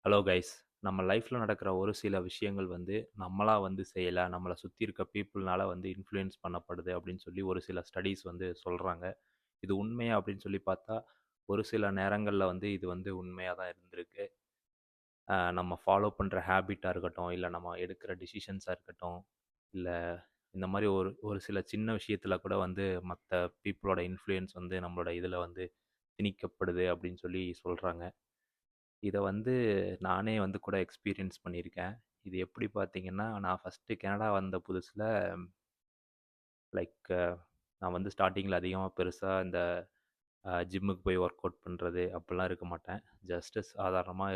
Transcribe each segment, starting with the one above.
Hello guys. நம்ம லைஃப்பில் நடக்கிற ஒரு சில விஷயங்கள் வந்து நம்மளா வந்து செய்யலை, நம்மளை சுற்றி இருக்க பீப்புள்னால வந்து இன்ஃப்ளூயன்ஸ் பண்ணப்படுது அப்படின்னு சொல்லி ஒரு சில ஸ்டடீஸ் வந்து சொல்கிறாங்க. இது உண்மையா அப்படின்னு சொல்லி பார்த்தா ஒரு சில நேரங்களில் வந்து இது வந்து உண்மையாக தான் இருந்திருக்கு. நம்ம ஃபாலோ பண்ணுற ஹேபிட்டாக இருக்கட்டும், இல்லை நம்ம எடுக்கிற டிசிஷன்ஸாக இருக்கட்டும், இல்லை இந்த மாதிரி ஒரு ஒரு சில சின்ன விஷயத்தில் கூட வந்து மற்ற பீப்புளோட இன்ஃப்ளூயன்ஸ் வந்து நம்மளோட இதில் வந்து திணிக்கப்படுது அப்படின்னு சொல்லி சொல்கிறாங்க. இத வந்து நானே வந்து கூட எக்ஸ்பீரியன்ஸ் பண்ணியிருக்கேன். இது எப்படி பார்த்தீங்கன்னா, நான் ஃபஸ்ட்டு கனடா வந்த புதுசுல லைக் நான் வந்து ஸ்டார்ட்டிங்கில அதிகமா பெருசா இந்த ஜிம்முக்கு போய் ஒர்க் அவுட் பண்ணுறது அப்படிலாம் இருக்க மாட்டேன். ஜஸ்ட்டு சாதாரணமா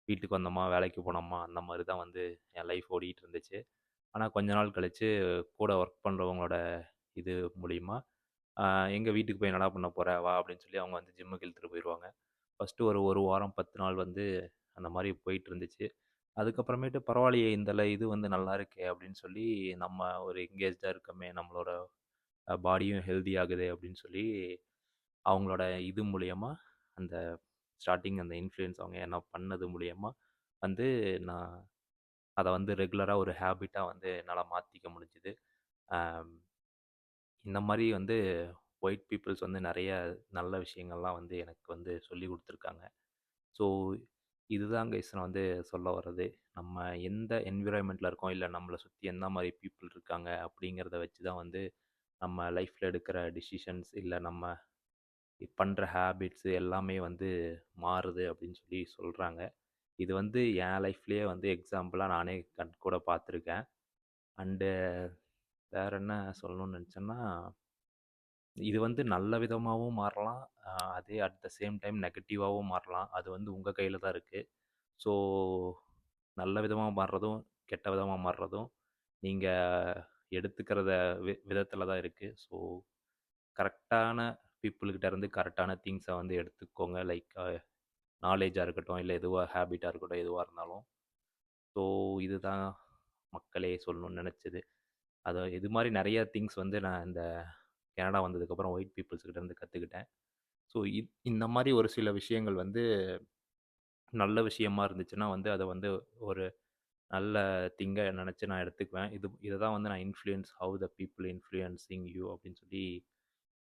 வீட்டுக்கு வந்தோமா, வேலைக்கு போனோமா அந்த மாரி தான் வந்து என் லைஃப் ஓடிட்டு இருந்துச்சு. ஆனா கொஞ்ச நாள் கழிச்சு கூட ஒர்க் பண்றவங்களோட இது மூலியமா, அ "எங்க வீட்டுக்கு போய் என்னடா பண்ண போற? வா" அப்படின்னு சொல்லி அவங்க வந்து ஜிம்முக்கு இழுத்துட்டு போயிருவாங்க. ஃபஸ்ட்டு ஒரு 1 வாரம் 10 நாள் வந்து அந்த மாரி போயிட்டுருந்துச்சு. அதுக்கப்புறமேட்டு பரவாயில்லையே இந்த இது வந்து நல்லா இருக்கே அப்படின்னு சொல்லி நம்ம ஒரு எங்கேஜ்டா இருக்கோமே, நம்மளோட பாடியும் ஹெல்தி ஆகுதே அப்படின்னு சொல்லி அவங்களோட இது மூலியமா அந்த ஸ்டார்ட்டிங் அந்த இன்ஃப்ளூயன்ஸ் அவங்க என்ன பண்ணது மூலியமா வந்து நான் அத வந்து ரெகுலரா ஒரு ஹேபிட்டா வந்து என்னால மாத்திக்க முடிஞ்சுது. அம் இந்த மாரி வந்து ஒயிட் பீப்பிள்ஸ் வந்து நெறைய நல்ல விஷயங்கள்லாம் வந்து எனக்கு வந்து சொல்லிக் குடுத்துருக்காங்க. ஸோ, இதுதான் கைஸ் நான் வந்து சொல்ல வர்றது. நம்ம எந்த என்விரான்மெண்ட்ல இருக்கோம், இல்ல நம்மள சுத்தி எந்த மாரி பீப்பிள் இருக்காங்க அப்படிங்கிறத வச்சு தான் வந்து நம்ம லைஃப்ல எடுக்கிற டிசிஷன்ஸ், இல்ல நம்ம பண்ற ஹேபிட்ஸ் எல்லாமே வந்து மாறுது அப்படின்னு சொல்லி சொல்றாங்க. இது வந்து என் லைஃப்லயே வந்து எக்ஸாம்பிளா நானே கண்கூட பார்த்துருக்கேன். அண்டு வேற என்ன சொல்லணும்னு நெனச்சேன்னா, இது வந்து நல்ல விதமாவும் மாறலாம். அதே அட் த சேம் டைம் நெகட்டிவாவும் மாறலாம். அது வந்து உங்க கையில தான் இருக்கு. ஸோ, நல்ல விதமா மாறுறதும், கெட்ட விதமா மாறுறதும், நீங்க எடுத்துக்கிறத விதத்தில தான் இருக்கு. ஸோ, கரெக்டான பீப்பிள்கிட்ட இருந்து கரெக்டான திங்ஸ வந்து எடுத்துக்கோங்க. லைக் நாலேஜா இருக்கட்டும், இல்ல எதுவா ஹேபிட்டா இருக்கட்டும், எதுவா இருந்தாலும். ஸோ, இதுதான் மக்களே சொல்லணும்னு நெனச்சது. இது மாரி நெறைய திங்ஸ் வந்து நான் இந்த கனடா வந்ததுக்கப்புறம் ஒயிட் பீப்பிள்ஸ் கிட்ட இருந்து கத்துக்கிட்டேன். ஸோ, இந்த மாரி ஒரு சில விஷயங்கள் வந்து நல்ல விஷயமா இருந்துச்சுன்னா வந்து அத வந்து ஒரு நல்ல திங்கா நெனச்சு நான் எடுத்துக்குவேன். இத தான் வந்து நான் how the people influencing you அப்படின்னு சொல்லி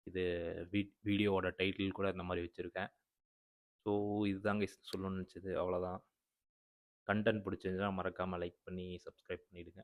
இது வீடியோவோட டைட்டில் கூட இந்த மாரி வச்சிருக்கேன். ஸோ, இதுதாங்க சொல்லணும்னு நெனச்சது. அவ்வளோதான். கன்டென்ட் பிடிச்சிருந்துச்சுன்னா மறக்காம லைக் பண்ணி, சப்ஸ்கிரைப் பண்ணிடுங்க.